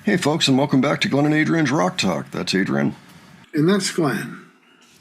Hey folks, and welcome back to Glenn and Adrian's Rock Talk. That's Adrian. And that's Glenn.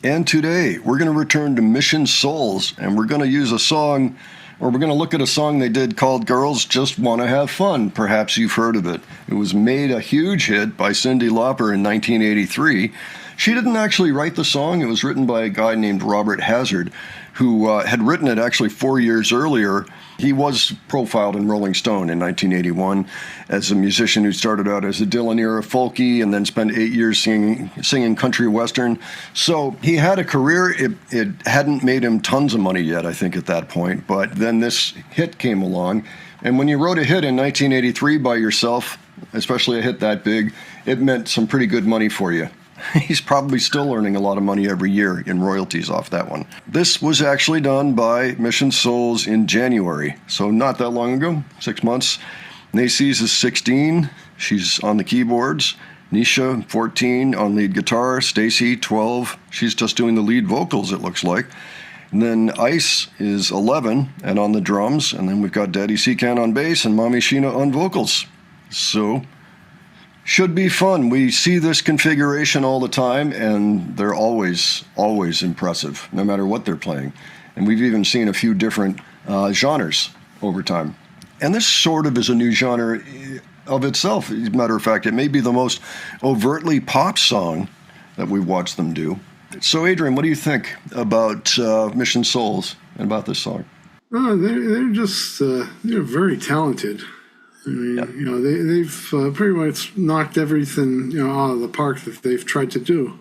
And today we're going to return to Mission Souls, and we're going to use a song, or we're going to look at a song they did called Girls Just Want to Have Fun. Perhaps you've heard of it. It was made a huge hit by Cyndi Lauper in 1983. She didn't actually write the song. It was written by a guy named Robert Hazard, who had written it actually 4 years earlier. He was profiled in Rolling Stone in 1981 as a musician who started out as a Dylan-era folkie and then spent 8 years singing country western. So he had a career. It hadn't made him tons of money yet, I think, at that point. But then this hit came along. And when you wrote a hit in 1983 by yourself, especially a hit that big, it meant some pretty good money for you. He's probably still earning a lot of money every year in royalties off that one. This was actually done by Mission Souls in January, so not that long ago, 6 months. Nacy's is 16. She's on the keyboards. Nisha, 14, on lead guitar. Stacy, 12. She's just doing the lead vocals, it looks like. And then Ice is 11 and on the drums. And then we've got Daddy Secan on bass and Mommy Sheena on vocals. So should be fun. We see this configuration all the time, and they're always impressive, no matter what they're playing. And we've even seen a few different genres over time. And this sort of is a new genre of itself. As a matter of fact, it may be the most overtly pop song that we've watched them do. So, Adrian, what do you think about Mission Souls and about this song? Oh, they're just they're very talented. I mean, Yep. They've pretty much knocked everything, out of the park that they've tried to do.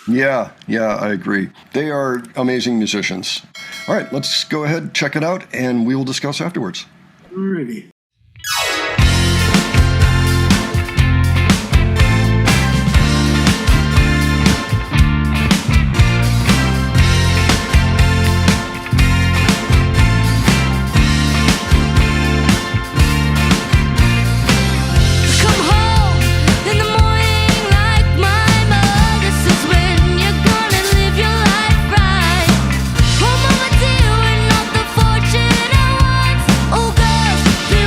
Yeah, I agree. They are amazing musicians. All right, let's go ahead, check it out, and we will discuss afterwards. Alrighty. Oh, girls, they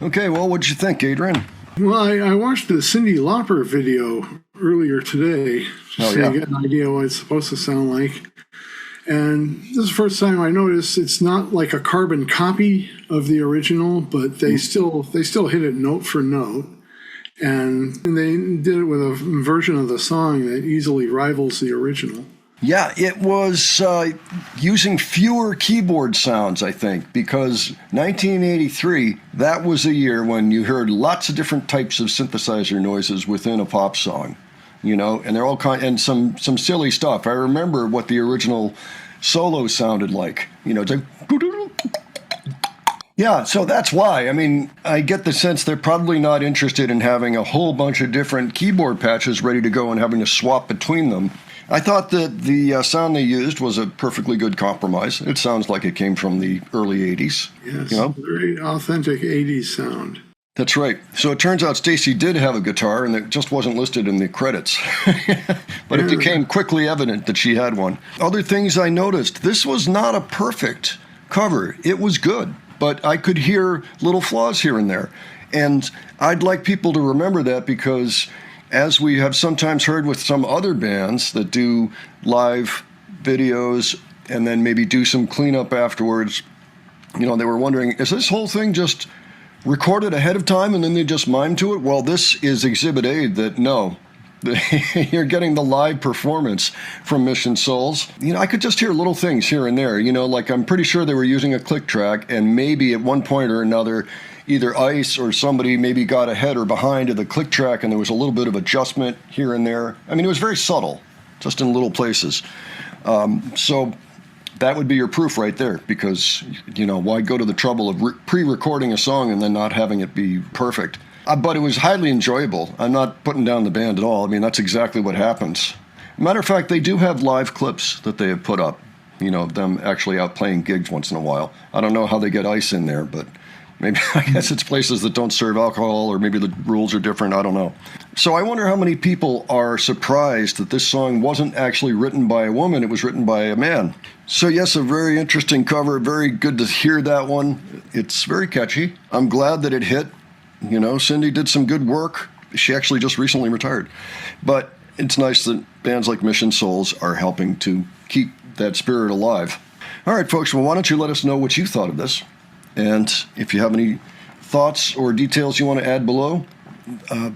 Okay, well, what'd you think, Adrian? Well, I watched the Cyndi Lauper video earlier today Oh, to yeah. get an idea what it's supposed to sound like. And this is the first time I noticed it's not like a carbon copy of the original, but they still hit it note for note. And they did it with a version of the song that easily rivals the original. Yeah, it was using fewer keyboard sounds, I think, because 1983, that was a year when you heard lots of different types of synthesizer noises within a pop song, you know, and they're all and some silly stuff. I remember what the original solo sounded like, you know, it's like, yeah, so that's why. I mean, I get the sense they're probably not interested in having a whole bunch of different keyboard patches ready to go and having to swap between them. I thought that the sound they used was a perfectly good compromise. It sounds like it came from the early 80s. Yes, you know? very authentic 80s sound. That's right. So it turns out Stacy did have a guitar, and it just wasn't listed in the credits. But it became quickly evident that she had one. Other things I noticed, this was not a perfect cover. It was good, but I could hear little flaws here and there. And I'd like people to remember that, because as we have sometimes heard with some other bands that do live videos and then maybe do some cleanup afterwards, you know, they were wondering, is this whole thing just recorded ahead of time and then they just mime to it? Well, this is Exhibit A that no, you're getting the live performance from Mission Souls. You know, I could just hear little things here and there, you know, like I'm pretty sure they were using a click track, and maybe at one point or another, either Ice or somebody maybe got ahead or behind of the click track, and there was a little bit of adjustment here and there. I mean, it was very subtle, just in little places. So that would be your proof right there, because, you know, why go to the trouble of pre-recording a song and then not having it be perfect? But it was highly enjoyable. I'm not putting down the band at all. I mean, that's exactly what happens. Matter of fact, they do have live clips that they have put up, you know, them actually out playing gigs once in a while. I don't know how they get Ice in there, but maybe, I guess it's places that don't serve alcohol, or maybe the rules are different. I don't know. So I wonder how many people are surprised that this song wasn't actually written by a woman. It was written by a man. So yes, a very interesting cover. Very good to hear that one. It's very catchy. I'm glad that it hit. You know, Cyndi did some good work. She actually just recently retired. But it's nice that bands like Mission Souls are helping to keep that spirit alive. All right, folks, well, why don't you let us know what you thought of this? And if you have any thoughts or details you want to add below,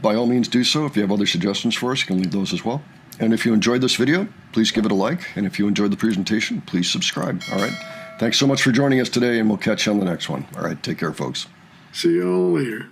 by all means do so. If you have other suggestions for us, you can leave those as well. And if you enjoyed this video, please give it a like. And if you enjoyed the presentation, please subscribe. All right. Thanks so much for joining us today, and we'll catch you on the next one. All right. Take care, folks. See you all later.